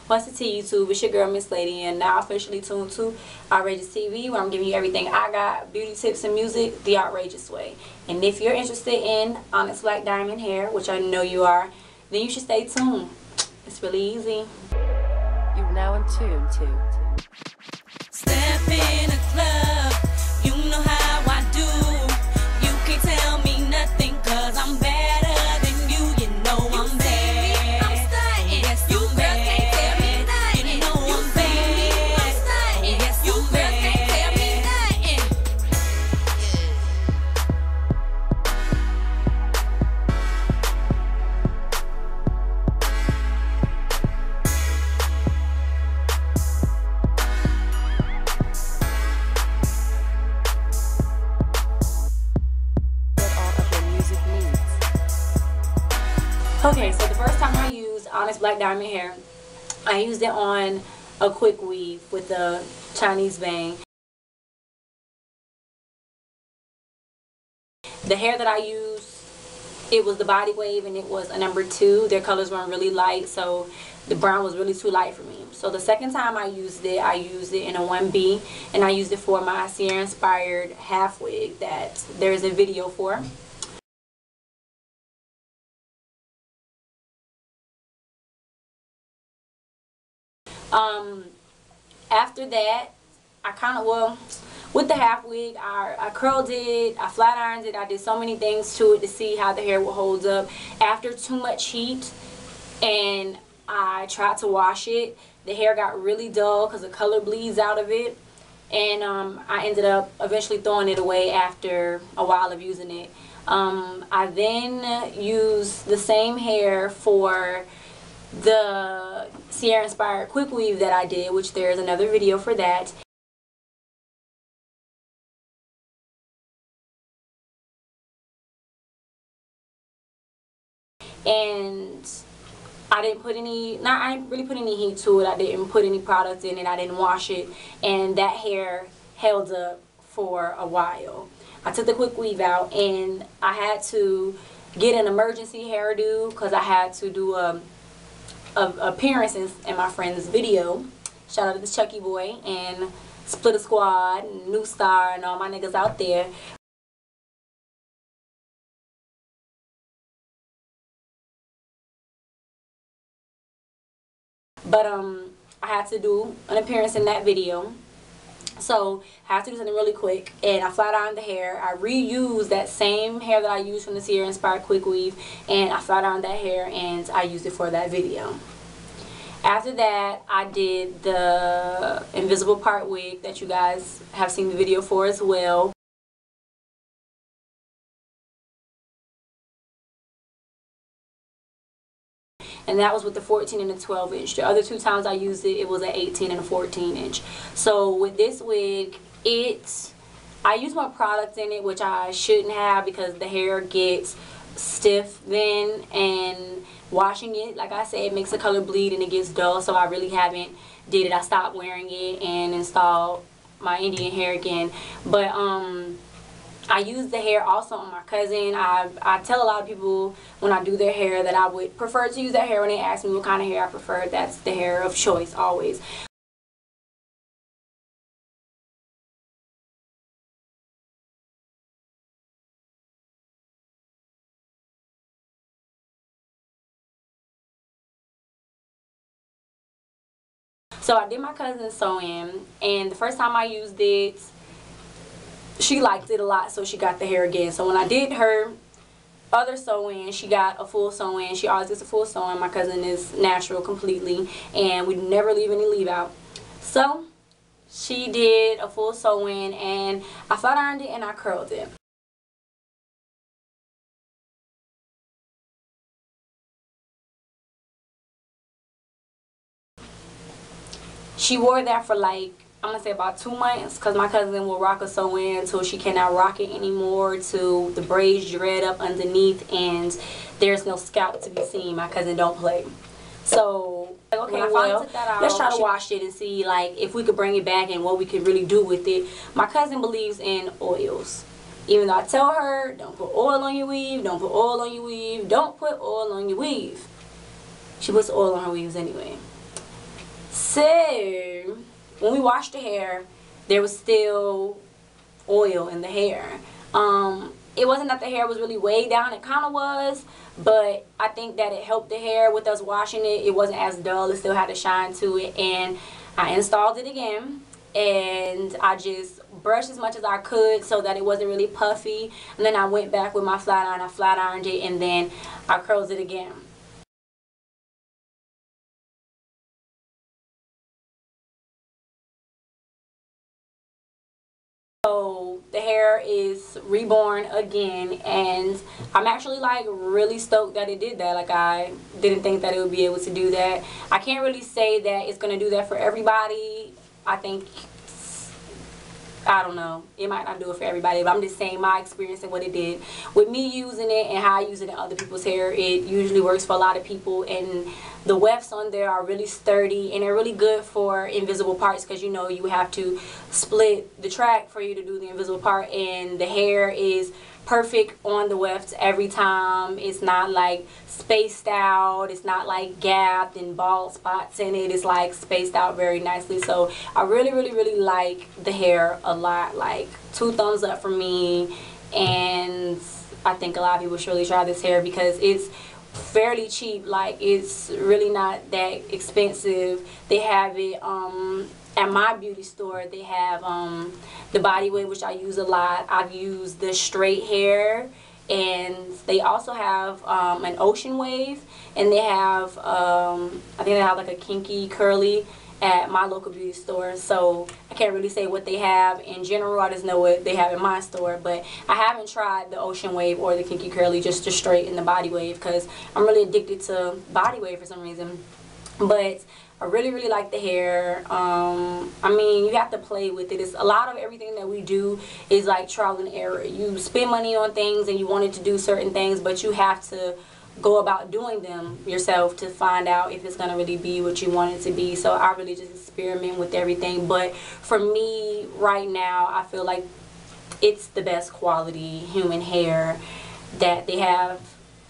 What's it to YouTube? It's your girl Miss Lady, and now officially tuned to Outrageous TV, where I'm giving you everything I got, beauty tips and music, the outrageous way. And if you're interested in Onyx Black Diamond hair, which I know you are, then you should stay tuned. It's really easy. You're now in tune to Step in a club, you know how I do. You can't tell me nothing, cause I'm better than you. You know I'm bad. I'm stunting. Yes, you girls can't tell me nothing. You know I'm bad. I'm stunting. Yes, you girls can't tell me nothing. Okay, so the first time I used Onyx Black Diamond hair, I used it on a quick weave with a Chinese bang. The hair that I used, it was the body wave and it was a number 2. Their colors weren't really light, so the brown was really too light for me. So the second time I used it in a 1B, and I used it for my Ciara inspired half wig that there's a video for. After that, I kind of, well, with the half wig, I curled it, I flat ironed it, I did so many things to it to see how the hair would hold up. After too much heat and I tried to wash it, the hair got really dull because the color bleeds out of it, and I ended up eventually throwing it away after a while of using it. I then used the same hair for the Ciara inspired quick weave that I did, which there's another video for that. And I didn't put any, I didn't really put any heat to it. I didn't put any product in it. I didn't wash it, and that hair held up for a while. I took the quick weave out and I had to get an emergency hairdo because I had to do appearances in my friend's video. Shout out to the Chucky boy and Split a Squad and New Star and all my niggas out there. But I had to do an appearance in that video, so I had to do something really quick, and I flat ironed the hair. I reused that same hair that I used from the Ciara inspired quick weave, and I flat ironed that hair and I used it for that video. After that, I did the invisible part wig that you guys have seen the video for as well. And that was with the 14 and the 12 inch. The other 2 times I used it, it was an 18 and a 14 inch. So with this wig, I use more product in it, which I shouldn't have because the hair gets stiff then, and washing it, like I said, makes the color bleed and it gets dull, so I really haven't did it. I stopped wearing it and installed my Indian hair again. But I use the hair also on my cousin. I tell a lot of people when I do their hair that I would prefer to use that hair when they ask me what kind of hair I prefer. That's the hair of choice always. So I did my cousin's sew-in, and the first time I used it, she liked it a lot, so she got the hair again. So when I did her other sew-in, she got a full sew-in. She always gets a full sew-in. My cousin is natural completely, and we never leave any leave out. So she did a full sew-in, and I flat ironed it and I curled it. She wore that for like, I'm gonna say about 2 months, because my cousin will rock a sew-in until she cannot rock it anymore, till the braids dread up underneath and there's no scalp to be seen. My cousin don't play. So okay, well, let's try to wash it and see like if we could bring it back and what we could really do with it. My cousin believes in oils. Even though I tell her, don't put oil on your weave, don't put oil on your weave, don't put oil on your weave. She puts oil on her weaves anyway. So when we washed the hair, there was still oil in the hair. It wasn't that the hair was really weighed down, it kind of was, but I think that it helped the hair with us washing it. It wasn't as dull, it still had a shine to it, and I installed it again, and I just brushed as much as I could so that it wasn't really puffy, and then I went back with my flat iron, I flat ironed it, and then I curled it again. So the hair is reborn again, and I'm actually like really stoked that it did that. Like, I didn't think that it would be able to do that. I can't really say that it's gonna do that for everybody. I think, I don't know, it might not do it for everybody, but I'm just saying my experience and what it did with me using it and how I use it in other people's hair. It usually works for a lot of people, and the wefts on there are really sturdy, and they're really good for invisible parts, because you know you have to split the track for you to do the invisible part, and the hair is perfect on the wefts every time. It's not like spaced out, it's not like gapped and bald spots in it. It's like spaced out very nicely. So I really like the hair a lot. Like, 2 thumbs up for me, and I think a lot of people should really try this hair because it's fairly cheap. Like, it's really not that expensive. They have it at my beauty store. They have the body wave, which I use a lot. I've used the straight hair, and they also have an ocean wave, and they have I think they have like a kinky curly at my local beauty store. So I can't really say what they have in general. I just know what they have in my store, but I haven't tried the ocean wave or the kinky curly, just the straight and the body wave, because I'm really addicted to body wave for some reason. But I really like the hair. I mean, you have to play with it. It's a lot of everything that we do is like trial and error. You spend money on things and you wanted to do certain things, but you have to go about doing them yourself to find out if it's going to really be what you want it to be. So I really just experiment with everything. But for me right now, I feel like it's the best quality human hair that they have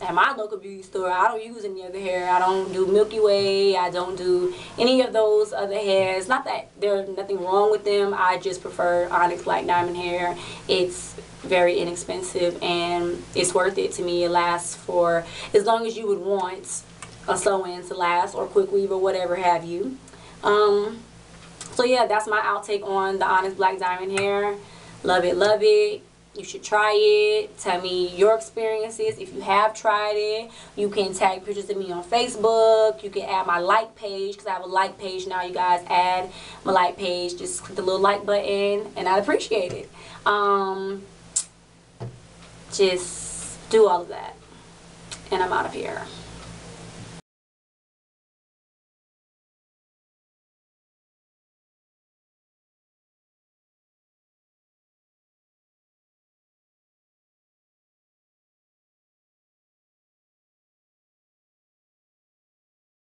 at my local beauty store. I don't use any other hair. I don't do Milky Way. I don't do any of those other hairs. Not that there's nothing wrong with them. I just prefer Onyx Black Diamond hair. It's very inexpensive, and it's worth it to me. It lasts for as long as you would want a sew-in to last, or quickweave, or whatever have you. So yeah, that's my outtake on the Onyx Black Diamond hair. Love it, love it. You should try it. Tell me your experiences. If you have tried it, you can tag pictures of me on Facebook. You can add my like page, because I have a like page now. You guys add my like page. Just click the little like button, and I'd appreciate it. Just do all of that, and I'm out of here.